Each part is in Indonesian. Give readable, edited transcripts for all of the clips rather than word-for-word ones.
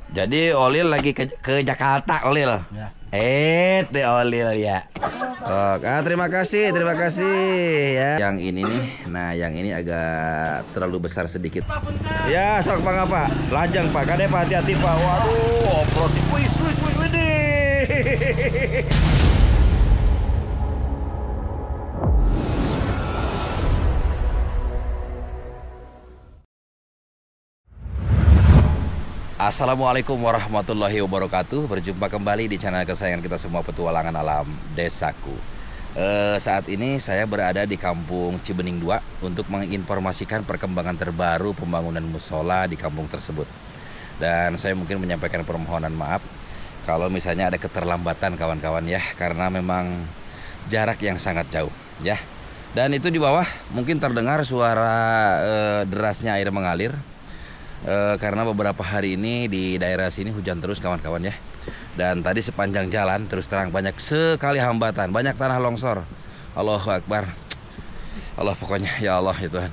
Jadi Olil lagi ke Jakarta, Olil. Ya. Deh Olil ya. Terima kasih ya. Yang ini nih, nah yang ini agak terlalu besar sedikit. Ya, sok Pak apa? Lajang Pak, kade Pak, hati-hati Pak. Waduh, oprot. Wih, widih. Assalamualaikum warahmatullahi wabarakatuh. Berjumpa kembali di channel kesayangan kita semua, Petualangan Alam Desaku. Saat ini saya berada di Kampung Cibening 2 untuk menginformasikan perkembangan terbaru pembangunan musola di kampung tersebut. Dan saya mungkin menyampaikan permohonan maaf kalau misalnya ada keterlambatan kawan-kawan ya, karena memang jarak yang sangat jauh ya. Dan itu di bawah mungkin terdengar suara derasnya air mengalir. Karena beberapa hari ini di daerah sini hujan terus kawan-kawan ya. Dan tadi sepanjang jalan terus terang banyak sekali hambatan, banyak tanah longsor. Allahu Akbar. Allah pokoknya ya Allah ya Tuhan.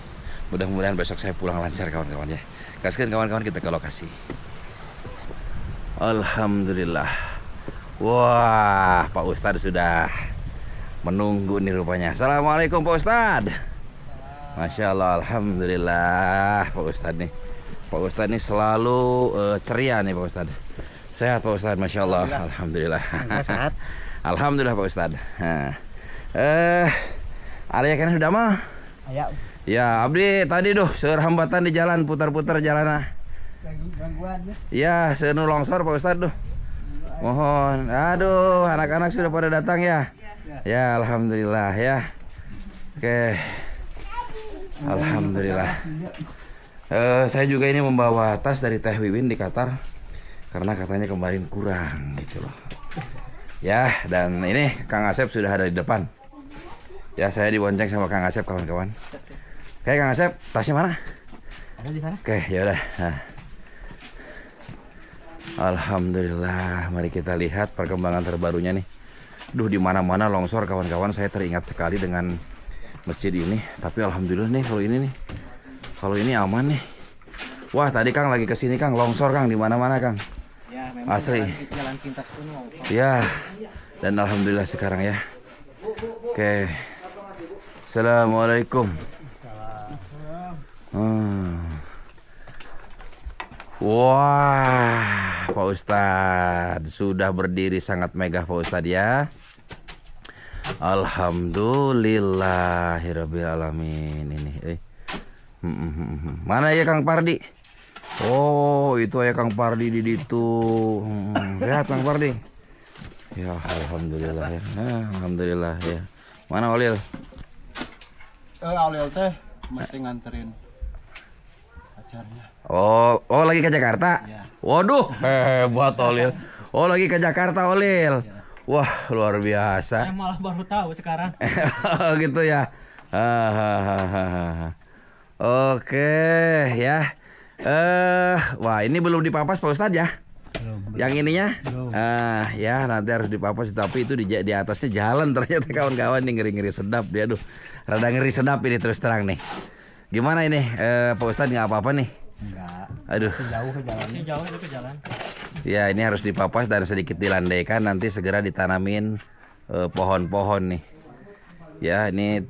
Mudah-mudahan besok saya pulang lancar kawan-kawan ya. Kasihkan kawan-kawan kita ke lokasi. Alhamdulillah. Wah, Pak Ustadz sudah menunggu nih rupanya. Assalamualaikum Pak Ustadz. Masya Allah, Alhamdulillah Pak Ustadz nih. Pak Ustadz ini selalu ceria nih Pak Ustadz. Sehat Pak Ustadz, Masya Allah. Alhamdulillah. Sehat. Alhamdulillah Pak Ustadz. Ada kan sudah mah? Ayo. Ya, Abdi tadi hambatan di jalan, putar-putar jalan. Gangguan ya. Ya, senu longsor Pak Ustadz Mohon. Aduh, anak-anak sudah pada datang ya. Ya, Alhamdulillah ya. Oke. Alhamdulillah. Saya juga ini membawa tas dari Teh Wiwin di Qatar karena katanya kemarin kurang gitu loh. Ya, dan ini Kang Asep sudah ada di depan. Ya, saya dibonceng sama Kang Asep kawan-kawan. Oke, Kang Asep, tasnya mana? Ada di sana. Oke, ya udah. Nah. Alhamdulillah, mari kita lihat perkembangan terbarunya nih. Duh, di mana-mana longsor kawan-kawan, saya teringat sekali dengan masjid ini. Tapi alhamdulillah nih kalau ini aman nih. Wah, tadi Kang lagi kesini Kang, longsor Kang di mana-mana Kang. Ya, memang asli. Jalan pintas pun longsor. Ya, dan alhamdulillah sekarang ya. Oke. Assalamualaikum. Wah, Pak Ustadz sudah berdiri sangat megah Pak Ustadz ya. Alhamdulillahirabbil alamin ini. Mana ya Kang Pardi? Oh, itu ya Kang Pardi di situ. Lihat Kang Pardi. Ya, alhamdulillah ya. Alhamdulillah ya. Mana Olil? Olil teh mesti nganterin pacarnya. Oh lagi ke Jakarta? Ya. Waduh, hebat Olil. Oh, lagi ke Jakarta Olil. Ya. Wah, luar biasa. Saya malah baru tahu sekarang. Gitu ya. Oke ya. Wah, ini belum dipapas Pak Ustadz ya? Belum. Yang ininya? Belum. Ya nanti harus dipapas, tapi itu di atasnya jalan ternyata kawan-kawan nih, ngeri-ngeri sedap dia. Aduh, rada ngeri sedap ini terus terang nih. Gimana ini Pak Ustadz, nggak apa-apa nih? Enggak. Aduh. Jauh ke jalan. Jauh itu ke jalan. Ya, ini harus dipapas dan sedikit dilandaikan, nanti segera ditanamin pohon-pohon nih. Ya, ini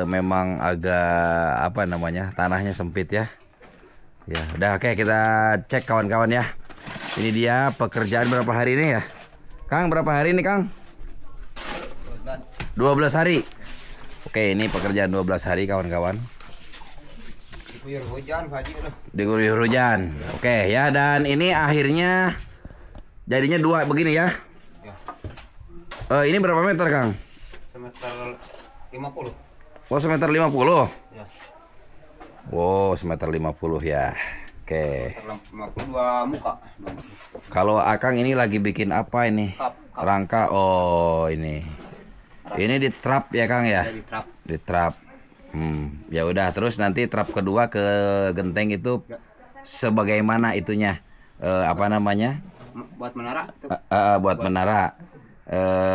memang agak apa namanya, tanahnya sempit ya. Ya, udah oke, kita cek kawan-kawan ya. Ini dia pekerjaan berapa hari ini ya? Kang, berapa hari ini Kang? 12 hari. Oke, ini pekerjaan 12 hari kawan-kawan. Diguyur hujan, Pak Haji. Diguyur hujan. Oke ya, dan ini akhirnya jadinya 2 begini ya. Ini berapa meter Kang? Semeter 50. Oh, semeter 50. Ya. Wow, semeter 50 ya. Oke. 52 muka. Kalau Akang ini lagi bikin apa ini? Kap. Rangka. Oh, ini. Ini di trap ya Kang ya? Di trap. Di trap. Ya udah, terus nanti trap kedua ke genteng itu sebagaimana itunya? Apa namanya? Buat menara. Buat menara.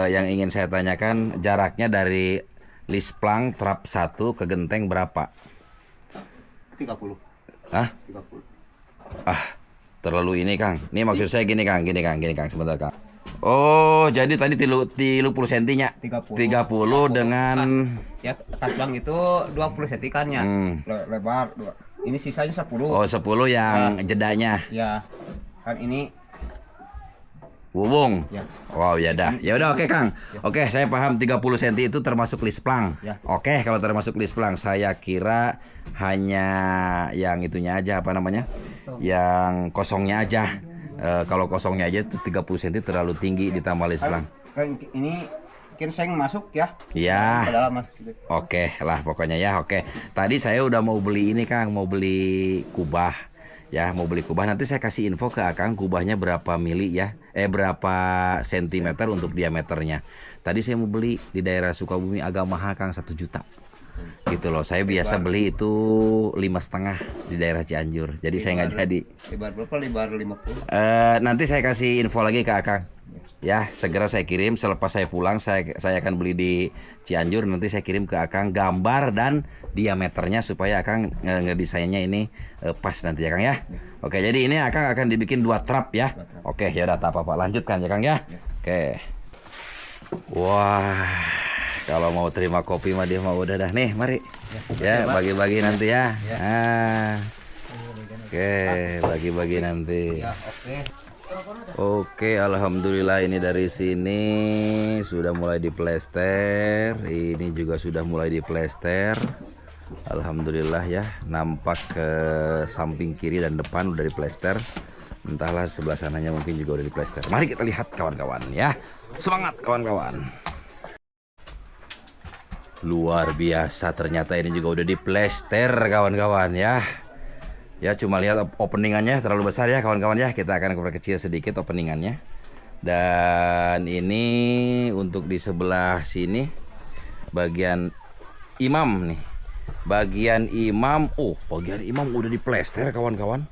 Yang ingin saya tanyakan, jaraknya dari lisplang trap 1 ke genteng berapa? 30. Hah? 30. Terlalu ini Kang. Ini maksud saya gini Kang, gini Kang, sebentar Kang. Oh, jadi tadi 30 sentinya. 30 dengan ya kasbang itu 20 cm kan ya. Lebar 2. Ini sisanya 10. Oh, 10 yang jedanya. Ya. Kan ini Wubung. ya. Wow, ya dah. Ya udah oke Kang. Oke, saya paham 30 cm itu termasuk lisplang. Ya. Oke, kalau termasuk lisplang saya kira hanya yang itunya aja apa namanya? Yang kosongnya aja. Kalau kosongnya aja itu 30 cm terlalu tinggi ditambah lisplang. Kan ini ginseng masuk ya. Iya. Ke dalam masuk gitu. Oke lah pokoknya ya oke. Tadi saya udah mau beli ini Kang, mau beli kubah. Ya, mau beli kubah. Nanti saya kasih info ke Akang kubahnya berapa mili ya. Berapa sentimeter untuk diameternya. Tadi saya mau beli di daerah Sukabumi agak mahal Kang, 1 juta. Gitu loh. Saya biasa beli itu 5,5 di daerah Cianjur. Jadi saya nggak jadi. Lebar berapa? Lebar 50. Nanti saya kasih info lagi ke Akang. Ya, segera saya kirim selepas saya pulang saya akan beli di Cianjur, nanti saya kirim ke Akang gambar dan diameternya supaya Akang ngedesainnya ini pas nanti ya Kang ya. Oke, jadi ini Akang akan dibikin 2 trap ya. Oke, ya udah tak apa-apa, lanjutkan ya Kang ya. Oke. Wah, kalau mau terima kopi mah dia mau udah dah nih, mari. Ya, bagi-bagi nanti ya. Oke, bagi-bagi nanti. Ya, oke. Oke, alhamdulillah ini dari sini sudah mulai diplester. Ini juga sudah mulai diplester. Alhamdulillah ya, nampak ke samping kiri dan depan udah diplester. Entahlah sebelah sananya mungkin juga udah diplester. Mari kita lihat kawan-kawan ya. Semangat kawan-kawan. Luar biasa, ternyata ini juga udah diplester kawan-kawan ya. Ya cuma lihat openingannya terlalu besar ya kawan-kawan ya. Kita akan perkecil sedikit openingannya. Dan ini untuk di sebelah sini bagian imam nih. Bagian imam, bagian imam udah diplester kawan-kawan.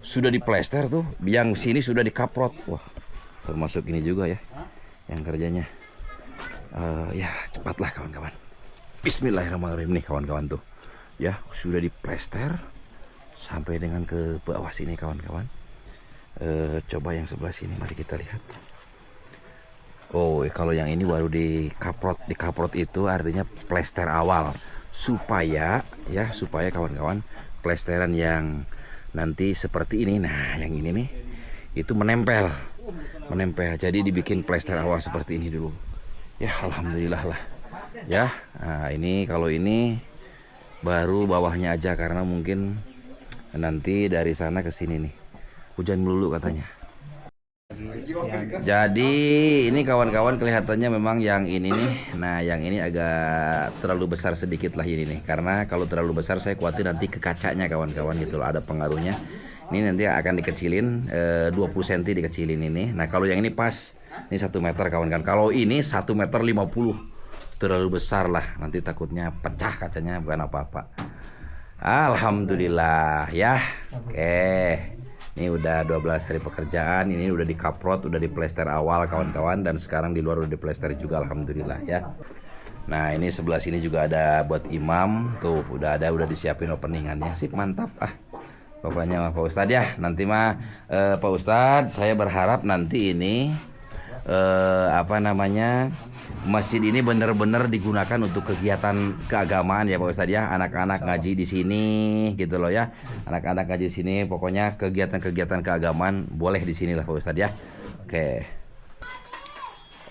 Sudah diplester tuh. Yang sini sudah dikaprot. Wah, termasuk ini juga ya yang kerjanya. Ya cepatlah kawan-kawan. Bismillahirrahmanirrahim nih kawan-kawan tuh. Ya sudah diplester sampai dengan ke bawah sini kawan-kawan. Coba yang sebelah sini, mari kita lihat. Oh, kalau yang ini baru dikaprot itu artinya plester awal supaya kawan-kawan plesteran yang nanti seperti ini. Nah, yang ini nih itu menempel. Jadi dibikin plester awal seperti ini dulu. Ya, alhamdulillah lah. Ya, nah ini kalau ini baru bawahnya aja karena mungkin nanti dari sana ke sini nih hujan melulu katanya. Jadi ini kawan-kawan kelihatannya memang yang ini nih. Nah yang ini agak terlalu besar sedikit lah ini nih. Karena kalau terlalu besar saya khawatir nanti ke kacanya kawan-kawan gitu loh, ada pengaruhnya. Ini nanti akan dikecilin 20 cm dikecilin ini. Nah kalau yang ini pas, ini 1 meter kawan-kawan. Kalau ini 1,50 meter terlalu besar lah, nanti takutnya pecah kacanya bukan apa-apa. Alhamdulillah ya. Oke. Ini udah 12 hari pekerjaan, ini udah dikaprot, udah diplester awal kawan-kawan, dan sekarang di luar udah diplester juga alhamdulillah ya. Nah, ini sebelah sini juga ada buat imam, tuh udah disiapin openingannya. Sip, mantap pokoknya mah Pak Ustadz ya. Nanti mah Pak Ustadz saya berharap nanti ini masjid ini benar-benar digunakan untuk kegiatan keagamaan ya Pak Ustadz ya. Anak-anak ngaji di sini gitu loh ya. Anak-anak ngaji di sini, pokoknya kegiatan-kegiatan keagamaan boleh di sini lah Pak Ustadz ya.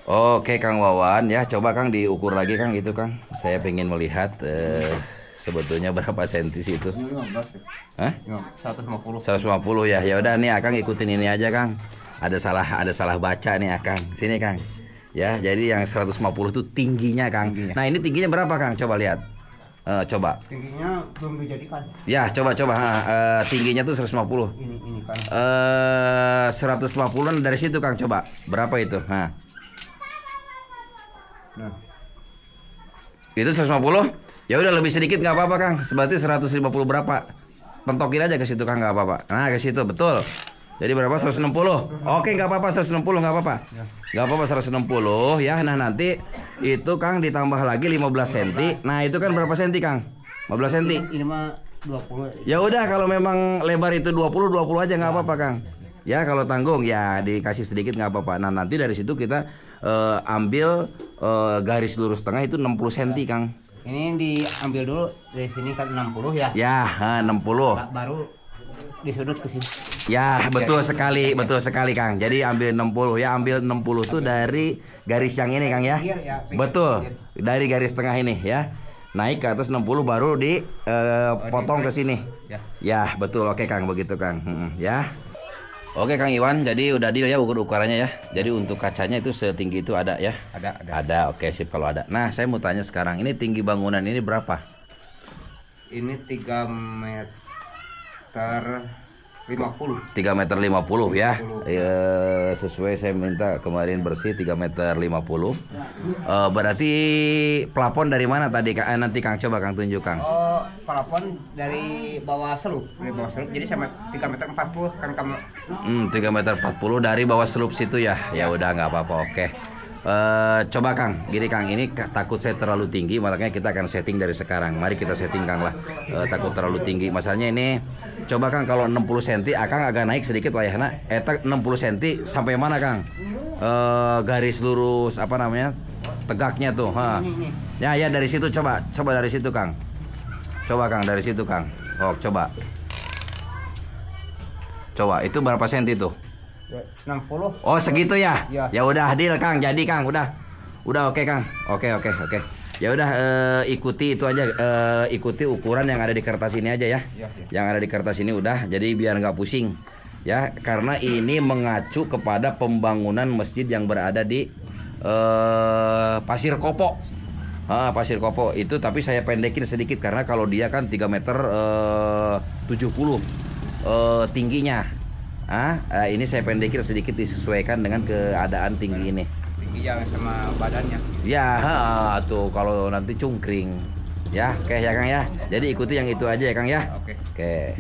Oke Kang Wawan ya, coba Kang diukur lagi Kang itu Kang. Saya pengen melihat sebetulnya berapa senti sih itu. 150 ya. Ya udah nih Akang ikutin ini aja Kang. Ada salah baca nih Akang. Sini Kang. Ya, jadi yang 150 itu tingginya Kang. Nah, ini tingginya berapa Kang? Coba lihat. Coba. tingginya belum dijadikan. Ya, coba. Tingginya tuh 150. Ini kan. 150-an dari situ Kang, coba. Berapa itu? Nah. Itu 150? Ya udah lebih sedikit nggak apa-apa Kang. Berarti 150 berapa? Pentokin aja ke situ Kang, nggak apa-apa. Nah, ke situ betul. Jadi berapa? 160. Oke, nggak apa-apa 160, nggak apa-apa. Nggak apa-apa 160 ya. Nah, nanti itu Kang ditambah lagi 15 cm. Nah, itu kan berapa senti Kang? 15 cm. Ini mah 20. Ya udah kalau memang lebar itu 20 aja nggak apa-apa Kang. Ya kalau tanggung ya dikasih sedikit nggak apa-apa. Nah nanti dari situ kita ambil garis lurus tengah itu 60 cm Kang. Ini diambil dulu dari sini kan 60 ya. Ya 60. Baru di sudut ke sini. Ya betul sekali Kang. Jadi ambil 60 ya, ambil 60 tuh dari garis yang ini Kang ya. Betul, dari garis tengah ini ya. Naik ke atas 60 baru dipotong ke sini. Ya betul, oke Kang begitu Kang. Ya. Oke Kang Iwan, jadi udah deal ya ukurannya ya. Jadi untuk kacanya itu setinggi itu ada ya? Ada, oke sip kalau ada. Nah saya mau tanya sekarang, ini tinggi bangunan ini berapa? Ini 3 meter 50. 3 meter 50 ya. Sesuai saya minta kemarin bersih 3 meter 50. Berarti plafon dari mana tadi nanti Kang coba Kang tunjuk Kang. Oh, plafon dari bawah selup. Jadi sama 3 meter 40 kan kamu. 3 meter 40 dari bawah selup situ ya. Ya udah nggak apa-apa, oke. Coba Kang, gini Kang, ini takut saya terlalu tinggi, makanya kita akan setting dari sekarang. Mari kita setting Kang lah. Takut terlalu tinggi. Masalahnya ini coba Kang kalau 60 cm Akang agak naik sedikit lah ya nak. 60 cm sampai mana Kang? Garis lurus apa namanya? Tegaknya tuh, ha. Ya dari situ coba dari situ Kang. Coba Kang dari situ Kang. Oh, coba. Coba itu berapa senti tuh? 60. Oh segitu ya? Ya. Ya udah deal Kang, jadi Kang udah oke Kang. Oke. Ya udah ikuti itu aja, ikuti ukuran yang ada di kertas ini aja ya. Yang ada di kertas ini udah, jadi biar nggak pusing ya, karena ini mengacu kepada pembangunan masjid yang berada di Pasir Kopo. Pasir Kopo itu, tapi saya pendekin sedikit karena kalau dia kan 3 meter 70 tingginya. Ini saya pendekin sedikit disesuaikan dengan keadaan tinggi ini. Tinggi yang sama badannya. Ya, tuh kalau nanti cungkring. Ya, oke ya Kang ya. Jadi ikuti yang itu aja ya Kang ya. Oke.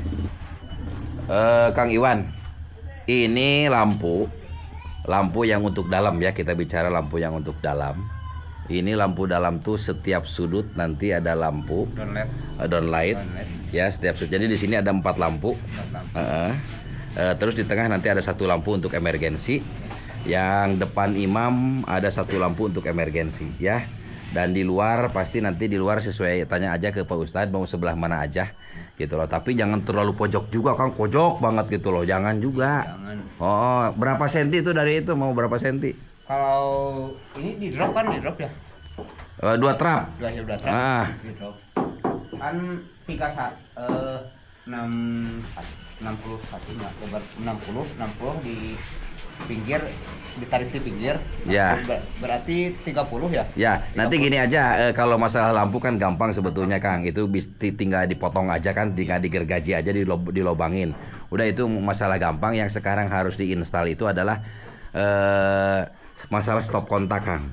Kang Iwan, ini lampu yang untuk dalam ya, kita bicara lampu yang untuk dalam. Ini lampu dalam tuh setiap sudut nanti ada lampu downlight. Ya, setiap sudut. Jadi di sini ada 4 lampu. Terus di tengah nanti ada 1 lampu untuk emergensi. Yang depan imam ada 1 lampu untuk emergensi ya. Dan di luar pasti nanti di luar sesuai, tanya aja ke Pak Ustadz mau sebelah mana aja gitu loh. Tapi jangan terlalu pojok juga Kang, pojok banget gitu loh. Jangan juga. Oh, berapa senti itu dari itu, mau berapa senti? Kalau ini di drop ya? 2 trap. 2 trap. Di drop. Kan 61 lebar 60 di pinggir, ditarik di pinggir. Ya. Berarti 30 ya? Ya, 30. Nanti gini aja, kalau masalah lampu kan gampang sebetulnya Kang. Itu tinggal dipotong aja kan, tinggal digergaji aja, dilobangin. Udah itu masalah gampang. Yang sekarang harus diinstal itu adalah masalah stop kontak Kang.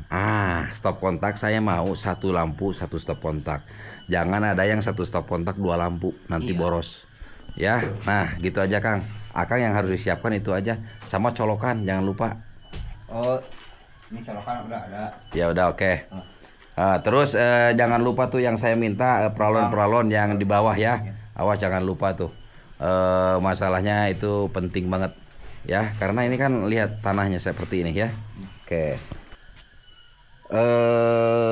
Stop kontak saya mau 1 lampu 1 stop kontak. Jangan ada yang 1 stop kontak 2 lampu, nanti boros. Ya, nah gitu aja Kang. Akang yang harus disiapkan itu aja, sama colokan jangan lupa. Oh, ini colokan udah ada. Ya udah oke. Terus jangan lupa tuh yang saya minta peralon yang di bawah ya. Awas jangan lupa tuh. Masalahnya itu penting banget ya, karena ini kan lihat tanahnya seperti ini ya. Oke.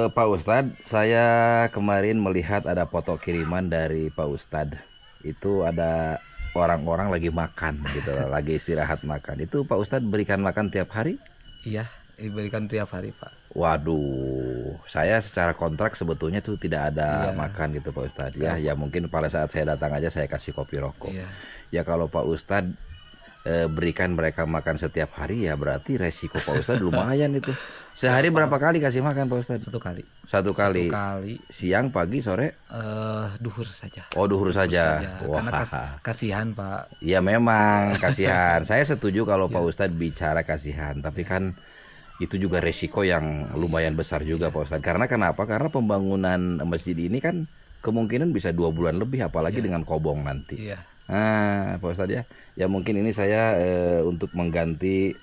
Pak Ustadz, saya kemarin melihat ada foto kiriman dari Pak Ustadz. Itu ada orang-orang lagi makan gitu, lagi istirahat makan. Itu Pak Ustadz berikan makan tiap hari? Iya, diberikan tiap hari Pak. Waduh, saya secara kontrak sebetulnya tuh tidak ada makan gitu Pak Ustadz. Ya mungkin pada saat saya datang aja saya kasih kopi rokok. Ya kalau Pak Ustadz berikan mereka makan setiap hari, ya berarti resiko Pak Ustadz lumayan itu. Sehari berapa kali kasih makan Pak Ustadz? 1 kali. 1 kali. 1 kali. Siang, pagi, sore? Duhur saja. Oh, duhur saja. Karena kasihan Pak. Iya memang kasihan. Saya setuju kalau Pak Ustadz bicara kasihan, tapi kan itu juga resiko yang lumayan besar juga Pak Ustadz. Karena kenapa? Karena pembangunan masjid ini kan kemungkinan bisa 2 bulan lebih, apalagi dengan kobong nanti. Nah Pak Ustadz ya mungkin ini saya untuk mengganti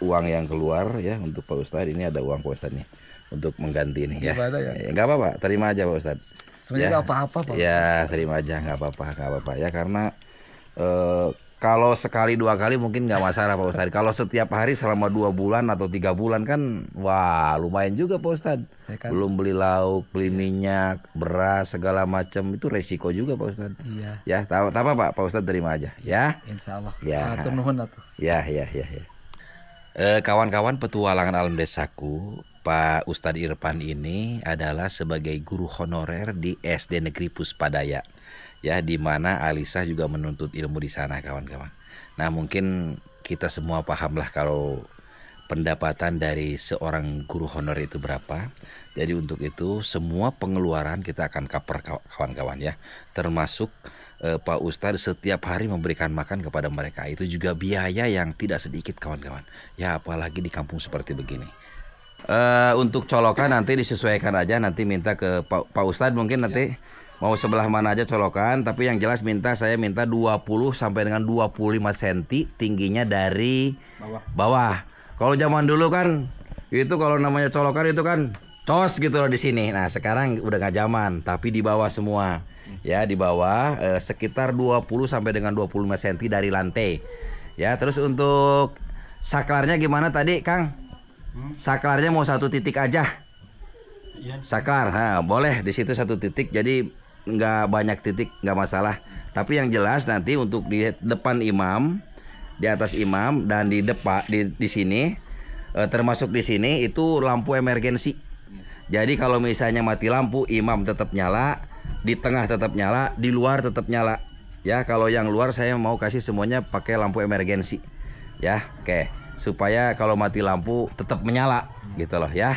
uang yang keluar ya untuk Pak Ustadz. Ini ada uang Pak Ustadz nih. untuk mengganti ini ya. Gimana ya? Nggak apa-apa, terima aja Pak Ustadz. Sebenarnya nggak apa-apa Pak. Ya terima aja, nggak apa-apa ya, karena kalau sekali 2 kali mungkin nggak masalah Pak Ustadz. Kalau setiap hari selama 2 bulan atau 3 bulan kan, wah lumayan juga Pak Ustadz. Belum beli lauk, beli minyak, beras segala macam, itu resiko juga Pak Ustadz. Iya. Ya, tak apa Pak Ustadz, terima aja ya. Insya Allah. Ya. Atur nuhun atuh. Ya. Kawan-kawan petualangan alam desaku, Pak Ustadz Irfan ini adalah sebagai guru honorer di SD Negeri Puspadaya. Ya, di mana Alisa juga menuntut ilmu di sana kawan-kawan. Nah, mungkin kita semua paham lah kalau pendapatan dari seorang guru honorer itu berapa. Jadi untuk itu semua pengeluaran kita akan cover kawan-kawan ya. Termasuk Pak Ustadz setiap hari memberikan makan kepada mereka. Itu juga biaya yang tidak sedikit kawan-kawan. Ya, apalagi di kampung seperti begini. Untuk colokan nanti disesuaikan aja, nanti minta ke Pak Ustadz mungkin nanti mau sebelah mana aja colokan, tapi yang jelas saya minta 20 sampai dengan 25 cm tingginya dari bawah. Kalau zaman dulu kan itu kalau namanya colokan itu kan cos gitu loh di sini. Nah, sekarang udah nggak zaman, tapi di bawah semua. Ya, di bawah sekitar 20 sampai dengan 25 cm dari lantai. Ya, terus untuk saklarnya gimana tadi, Kang? Saklarnya mau 1 titik aja. Saklar, nah, boleh di situ 1 titik, jadi nggak banyak titik, nggak masalah. Tapi yang jelas nanti untuk di depan imam, di atas imam, dan di depan di sini, termasuk di sini itu lampu emergensi. Jadi kalau misalnya mati lampu, imam tetap nyala, di tengah tetap nyala, di luar tetap nyala. Ya, kalau yang luar saya mau kasih semuanya pakai lampu emergensi. Ya, oke, supaya kalau mati lampu tetap menyala, gitu loh ya.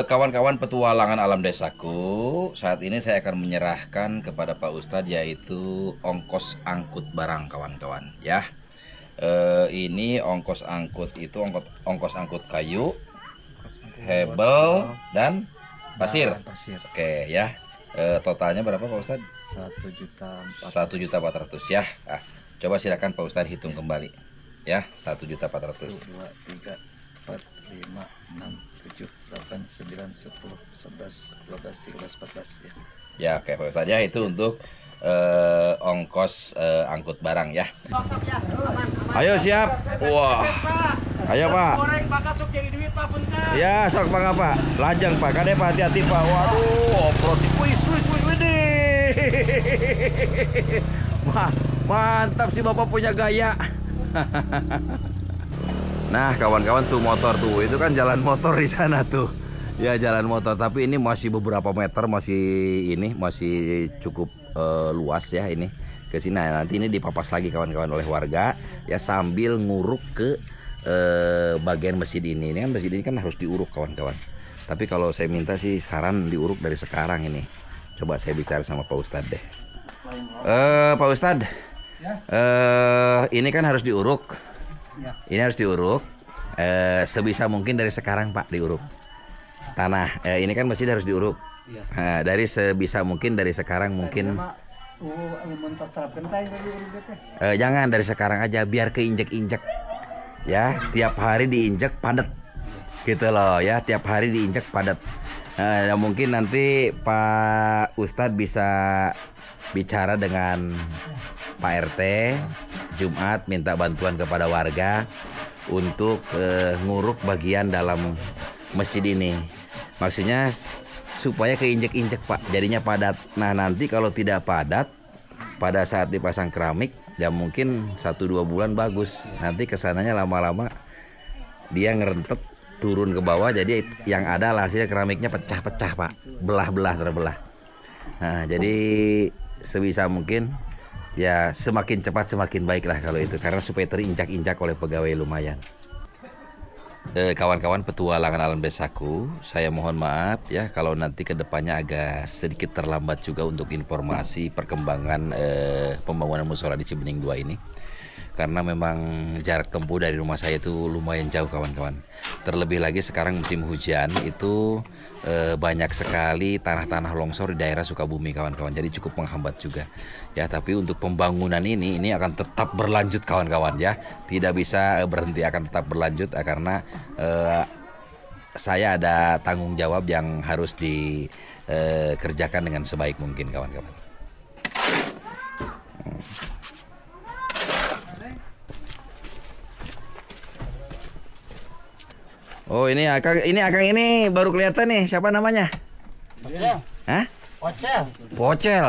Kawan-kawan petualangan alam desaku, saat ini saya akan menyerahkan kepada Pak Ustadz yaitu ongkos angkut barang kawan-kawan ya. Ini ongkos angkut itu ongkos angkut kayu, hebel dan pasir. Oke ya. Totalnya berapa Pak Ustadz? 1.400.000 ya. Coba silakan Pak Ustadz hitung kembali ya. 1.400.000. 1, 2, 3, 4, 5, 6, 7, 8, 9, 10, 11, 12, 13, 14 ya. Ya, oke Pak Ustadz ya, itu untuk ongkos angkut barang ya. Ayo siap. Wah. Ayo Pak. Goreng Pak sok jadi duit Pak punten. Ya, sok Pak. Lajang Pak, kade Pak, hati-hati Pak. Waduh, oproti. Wih. Wah, mantap sih Bapak punya gaya. Nah, kawan-kawan tuh motor tuh, itu kan jalan motor di sana tuh. Ya, jalan motor, tapi ini masih beberapa meter, masih cukup luas ya ini ke sini. Nah, nanti ini dipapas lagi kawan-kawan oleh warga ya, sambil nguruk ke bagian masjid ini. Ini kan masjid ini kan harus diuruk kawan-kawan. Tapi kalau saya minta sih saran diuruk dari sekarang ini. Coba saya bicara sama Pak Ustadz deh. Pak Ustadz, ini kan harus diuruk. Ini harus diuruk. Sebisa mungkin dari sekarang Pak diuruk. Tanah, ini kan masjid harus diuruk. Dari sebisa mungkin dari sekarang mungkin. Jangan dari sekarang aja, biar keinjek-injek. Ya, tiap hari diinjek padat. Gitu loh ya, tiap hari diinjek padat. Mungkin nanti Pak Ustadz bisa bicara dengan Pak RT Jumat, minta bantuan kepada warga untuk nguruk bagian dalam masjid ini. Maksudnya supaya keinjek-injek Pak, jadinya padat. Nah, nanti kalau tidak padat pada saat dipasang keramik ya mungkin 1-2 bulan bagus. Nanti kesananya lama-lama dia ngerentet turun ke bawah, jadi yang ada hasilnya keramiknya pecah-pecah Pak, terbelah. Nah, jadi sebisa mungkin ya semakin cepat semakin baik lah kalau itu, karena supaya terinjak-injak oleh pegawai lumayan. Kawan-kawan petualangan alam desaku, saya mohon maaf ya kalau nanti kedepannya agak sedikit terlambat juga untuk informasi perkembangan pembangunan musola di Cibening 2 ini. Karena memang jarak tempuh dari rumah saya itu lumayan jauh kawan-kawan. Terlebih lagi sekarang musim hujan itu banyak sekali tanah-tanah longsor di daerah Sukabumi kawan-kawan. Jadi cukup menghambat juga. Ya, tapi untuk pembangunan ini akan tetap berlanjut kawan-kawan ya. Tidak bisa berhenti, akan tetap berlanjut karena saya ada tanggung jawab yang harus dikerjakan dengan sebaik mungkin kawan-kawan. Oh ini Akang ini baru kelihatan nih, siapa namanya? Pocel. Hah? Pocel. Pocel.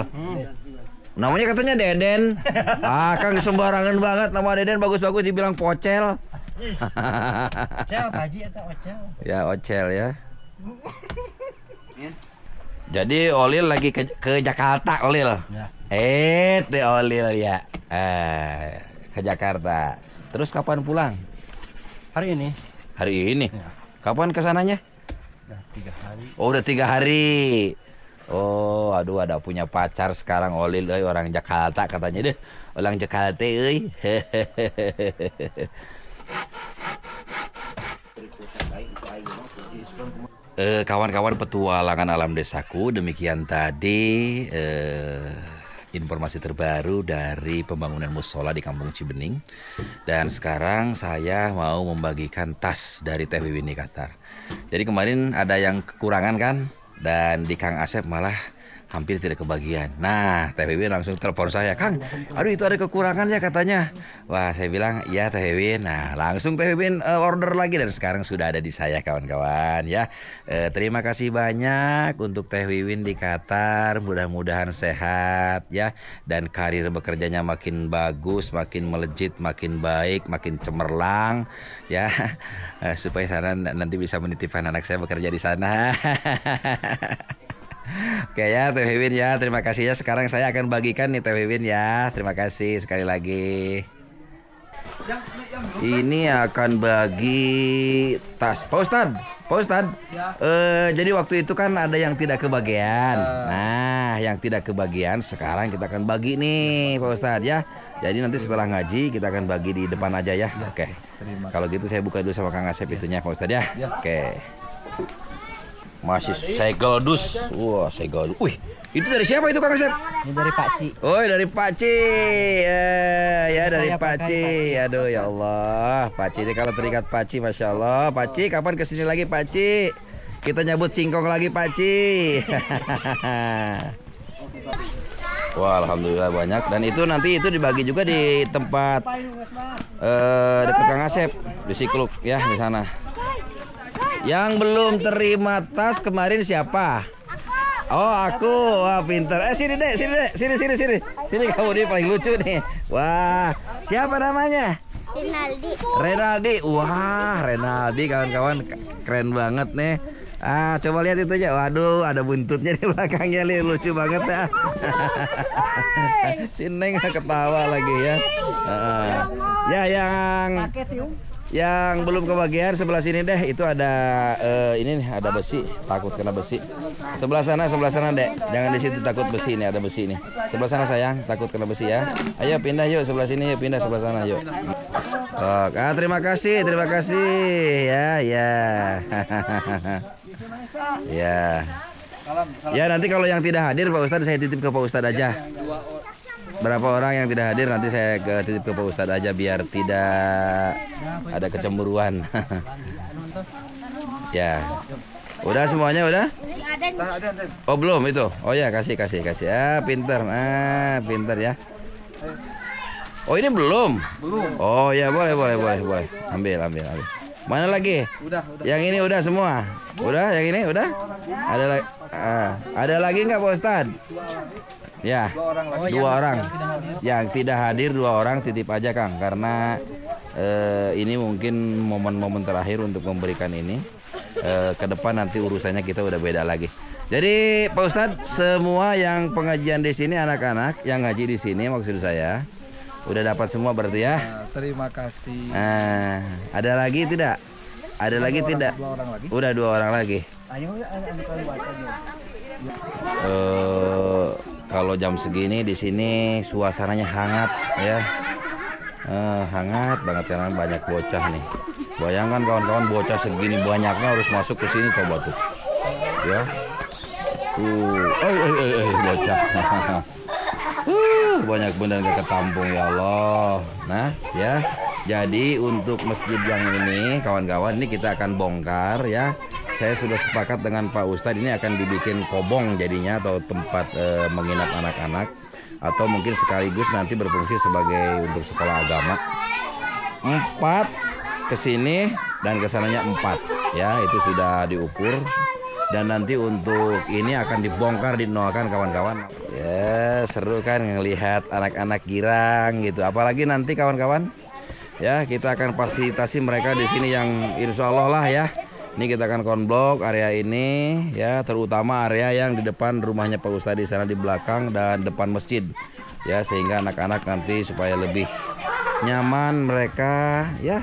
Namanya katanya Deden. Akang sembarangan banget nama Deden, bagus-bagus dibilang Pocel. Ocel, Paji atau Ocel? Ya Ocel ya. Jadi Olil lagi ke Jakarta Olil. Ya. Deh Olil ya. Ke Jakarta. Terus kapan pulang? Hari ini. Hari ini. Ya. Kapan kesananya? Udah 3 hari. Oh udah 3 hari. Oh aduh ada punya pacar sekarang Olil, orang Jakarta katanya deh. Orang Jakarta euy. Kawan-kawan petualangan alam desaku, demikian tadi informasi terbaru dari pembangunan musola di Kampung Cibening. Dan sekarang saya mau membagikan tas dari Teh Wiwin di Qatar. Jadi kemarin ada yang kekurangan kan, dan di Kang Asep malah hampir tidak kebagian. Nah, Teh Wiwin langsung telepon saya, Kang, aduh itu ada kekurangan ya katanya. Wah, saya bilang, iya Teh Wiwin. Nah, langsung Teh Wiwin order lagi dan sekarang sudah ada di saya kawan-kawan ya. Terima kasih banyak untuk Teh Wiwin di Qatar. Mudah-mudahan sehat ya, dan karir bekerjanya makin bagus, makin melejit, makin baik, makin cemerlang ya. Supaya sana nanti bisa menitipkan anak saya bekerja di sana. Oke ya Teh Wiwin ya, terima kasih ya. Sekarang saya akan bagikan nih Teh Wiwin ya. Terima kasih sekali lagi. Ini akan bagi tas Pak Ustadz. Pak Ustadz, jadi waktu itu kan ada yang tidak kebagian. Nah, yang tidak kebagian sekarang kita akan bagi nih Pak Ustadz ya. Jadi nanti setelah ngaji kita akan bagi di depan aja ya. Oke. Kalau gitu saya buka dulu sama Kang Asep itunya Pak Ustadz ya. Oke. Masih segel dus. Wah, segel. Wih, itu dari siapa itu Kang Asep? Ini dari Pak Ci. Oh, dari Pak Ci. Ya dari Pak Ci. Aduh ya Allah, Pak Ci ini kalau terikat Pak Ci, Masya Allah. Pak Ci, kapan kesini lagi Pak Ci? Kita nyabut singkong lagi Pak Ci. Wah, alhamdulillah banyak. Dan itu nanti itu dibagi juga di tempat dekat Kang Asep di Sikluk ya, di sana. Yang belum terima tas kemarin siapa? Oh aku, wah pinter. Sini deh, sini. Sini kamu nih paling lucu nih. Wah, siapa namanya? Renaldi. Wah, Renaldi kawan-kawan keren banget nih. Coba lihat itu aja. Waduh, ada buntutnya di belakangnya nih, lucu banget ya. Si Neng ketawa lagi ya. Ya yang belum kebagian sebelah sini deh, itu ada ini nih, ada besi, takut kena besi. Sebelah sana Dek, jangan di situ takut besi, ini ada besi nih. Sebelah sana sayang, takut kena besi ya. Ayo pindah yuk sebelah sini, yuk pindah sebelah sana yuk. Terima kasih ya. Ya. Ya nanti kalau yang tidak hadir Pak Ustadz saya titip ke Pak Ustadz aja. Berapa orang yang tidak hadir nanti saya titip ke Pak Ustadz aja biar tidak ada kecemburuan. Ya. Udah semuanya udah? Oh belum itu. Oh ya kasih. Pinter. Pinter ya. Oh ini belum? Belum. Oh ya boleh. Ambil. Mana lagi? Udah. Yang ini udah semua. Udah, yang ini udah? Ada lagi. Ada lagi nggak Pak Ustadz? Ya, dua orang. Yang tidak hadir 2 orang titip aja Kang, karena ini mungkin momen-momen terakhir untuk memberikan ini. Ke depan nanti urusannya kita udah beda lagi. Jadi Pak Ustadz, semua yang pengajian di sini anak-anak yang ngaji di sini maksud saya udah dapat semua berarti ya? Terima kasih. Ada lagi tidak? Ada lagi tidak? 2 orang lagi. Udah 2 orang lagi. Kalau jam segini di sini suasananya hangat ya, hangat banget karena banyak bocah nih. Bayangkan kawan-kawan bocah segini banyaknya harus masuk ke sini coba tuh, ya. Bocah. Banyak bener gak ketampung ya Allah. Nah ya, jadi untuk masjid yang ini kawan-kawan ini kita akan bongkar ya. saya sudah sepakat dengan Pak Ustadz, ini akan dibikin kobong jadinya, atau tempat menginap anak-anak, atau mungkin sekaligus nanti berfungsi sebagai untuk sekolah agama. 4 ke sini dan ke sananya 4 ya, itu sudah diukur. Dan nanti untuk ini akan dibongkar, dinolkan kawan-kawan. Ya, seru kan ngelihat anak-anak girang gitu. Apalagi nanti kawan-kawan, ya kita akan fasilitasi mereka di sini yang insya Allah lah ya. Ini kita akan konblok area ini ya, terutama area yang di depan rumahnya Pak Ustadz di sana di belakang dan depan masjid. Ya, sehingga anak-anak nanti supaya lebih nyaman mereka ya.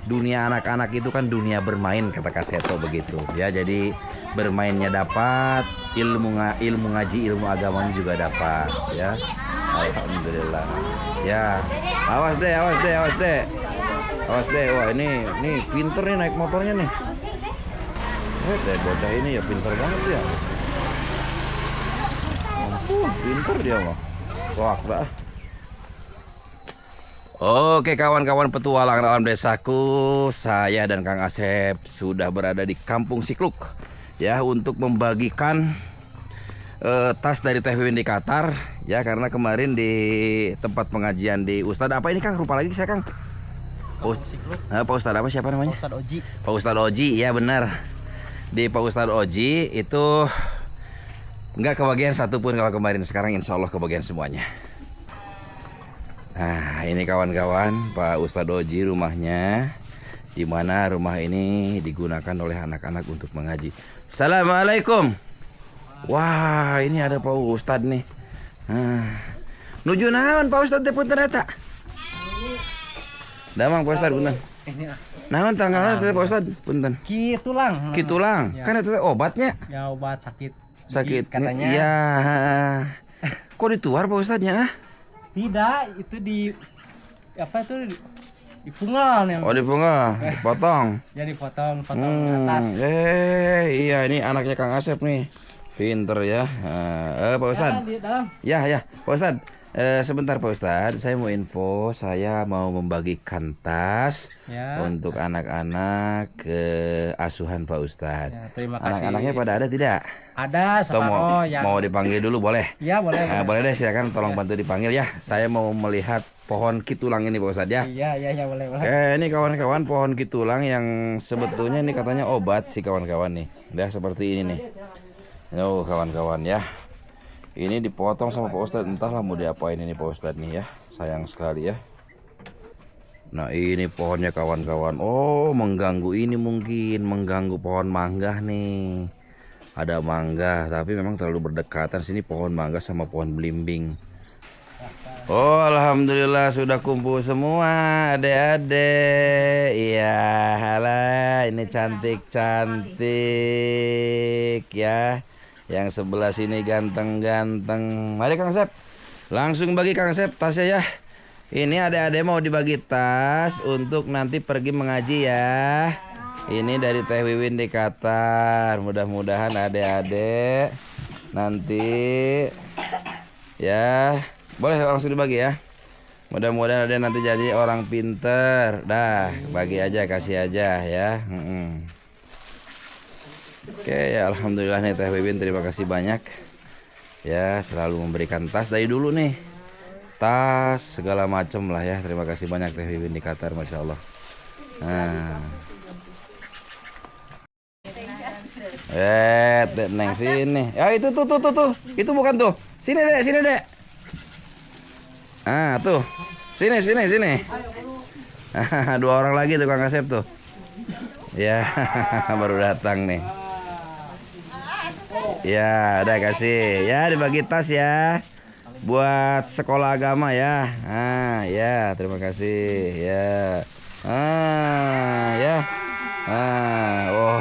Dunia anak-anak itu kan dunia bermain, kata Kak Seto begitu ya. Jadi bermainnya dapat, ilmu ngaji, ilmu agamanya juga dapat ya. Alhamdulillah ya. Awas deh. Wah ini pinter nih naik motornya nih. Bocah ini ya pinter banget ya. Pinter dia mah. Wah, dah. Oke kawan-kawan petualangan alam desaku, saya dan Kang Asep sudah berada di Kampung Sikluk ya, untuk membagikan tas dari Teh Wiwin di Qatar ya, karena kemarin di tempat pengajian di Ustadz apa ini Kang, lupa lagi saya Kang. Pak Ustadz apa, siapa namanya? Pak Ustadz Oji ya, benar. Di Pak Ustadz Oji itu nggak kebagian satupun kalau kemarin, sekarang insya Allah kebagian semuanya. Nah ini kawan-kawan Pak Ustadz Oji rumahnya, di mana rumah ini digunakan oleh anak-anak untuk mengaji. Assalamualaikum. Wah ini ada Pak Ustadz nih. Nuju naon Pak Ustadz teh punten eta? Damang Pak Ustadz punten. Naon tanggalna teh Pak Ustadz punten? Kitulang. Kitulang. Ya. Kan itu obatnya. Ya obat sakit. Sakit Katanya. Iya. Kok dituar Pak Ustadznya? Tidak, itu di apa itu di punggal yang. Oh dipunggal, dipotong. Ya dipotong atas. Iya ini anaknya Kang Asep nih, pinter ya. Pak Ustadz. Di dalam. Ya Pak Ustadz. Sebentar Pak Ustadz, saya mau info, saya mau membagikan tas Ya. untuk anak-anak ke asuhan Pak Ustadz. Ya, terima kasih. Anak-anaknya pada ada tidak? Ada Atau separuh yang. mau dipanggil dulu boleh? Ya boleh. Boleh deh, silakan tolong bantu dipanggil ya. Saya mau melihat pohon kitulang ini Pak Ustadz ya. Iya boleh. Ini kawan-kawan pohon kitulang yang sebetulnya ini katanya obat sih kawan-kawan nih. Ya seperti ini nih. Oh kawan-kawan ya. Ini dipotong sama Pak Ustadz, entahlah mau diapain ini Pak Ustadz nih ya. Sayang sekali ya. Nah ini pohonnya kawan-kawan. Oh mengganggu ini, mungkin mengganggu pohon mangga nih. Ada mangga tapi memang terlalu berdekatan, sini pohon mangga sama pohon belimbing. Oh alhamdulillah sudah kumpul semua adik-adik. Iya halah ini cantik-cantik ya. Yang sebelah sini ganteng-ganteng. Mari Kang Asep, langsung bagi Kang Asep tasnya ya. Ini adik-adik mau dibagi tas untuk nanti pergi mengaji ya. Ini dari Teh Wiwin di Qatar. Mudah-mudahan adik-adik nanti ya boleh langsung dibagi ya. Mudah-mudahan adik nanti jadi orang pinter. Dah bagi aja, kasih aja ya. Oke ya alhamdulillah nih Teh Wiwin, terima kasih banyak ya, selalu memberikan tas dari dulu nih, tas segala macam lah ya. Terima kasih banyak Teh Wiwin di Qatar, masya Allah. Neng sini. Ya itu tuh. Itu bukan tuh. Sini dek. Tuh. Sini. Dua orang lagi tuh Kang Asep tuh. Ya, baru datang nih. Ya, udah kasih. Ya, dibagi tas ya. Buat sekolah agama ya. Ya, terima kasih. Ya. Ya. Oh.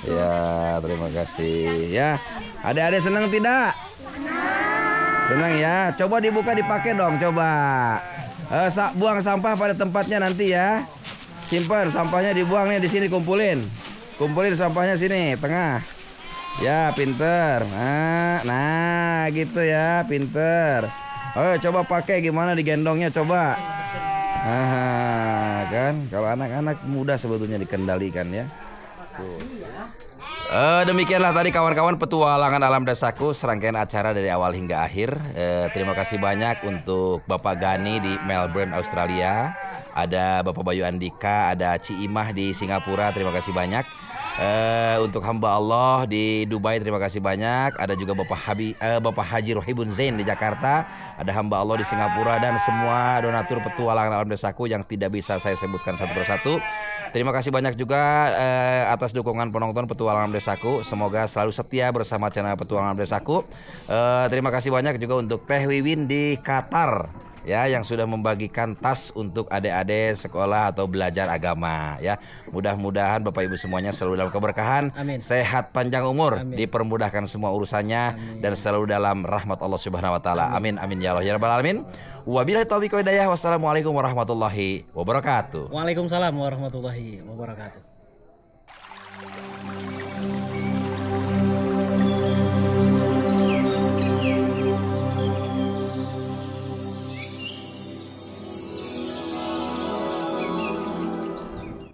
Ya, terima kasih. Ya. Adik-adik senang tidak? Senang ya. Coba dibuka, dipakai dong, coba. Buang sampah pada tempatnya nanti ya. Simpan sampahnya, dibuang nih di sini, kumpulin sampahnya sini tengah ya, pinter. Nah gitu ya, pinter. Coba pakai gimana digendongnya coba. Kan kalau anak-anak mudah sebetulnya dikendalikan ya. Betul. Demikianlah tadi kawan-kawan petualangan alam desaku, serangkaian acara dari awal hingga akhir. Terima kasih banyak untuk Bapak Gani di Melbourne, Australia. Ada Bapak Bayu Andika, ada Ci Imah di Singapura. Terima kasih banyak. Untuk hamba Allah di Dubai, terima kasih banyak. Ada juga Bapak Haji Rohibun Zain di Jakarta. Ada hamba Allah di Singapura dan semua donatur petualangan alam desaku yang tidak bisa saya sebutkan satu persatu. Terima kasih banyak juga atas dukungan penonton petualangan alam desaku. Semoga selalu setia bersama channel petualangan alam desaku. Terima kasih banyak juga untuk Teh Wiwin di Qatar, ya, yang sudah membagikan tas untuk adik-adik sekolah atau belajar agama, ya. Mudah-mudahan Bapak Ibu semuanya selalu dalam keberkahan, Amin. sehat panjang umur, Amin. dipermudahkan semua urusannya, dan selalu dalam rahmat Allah Subhanahu wa taala. Amin amin ya Allah ya rabbal alamin. Wabillahi taufiq wal hidayah. Wassalamualaikum warahmatullahi wabarakatuh. Waalaikumsalam warahmatullahi wabarakatuh.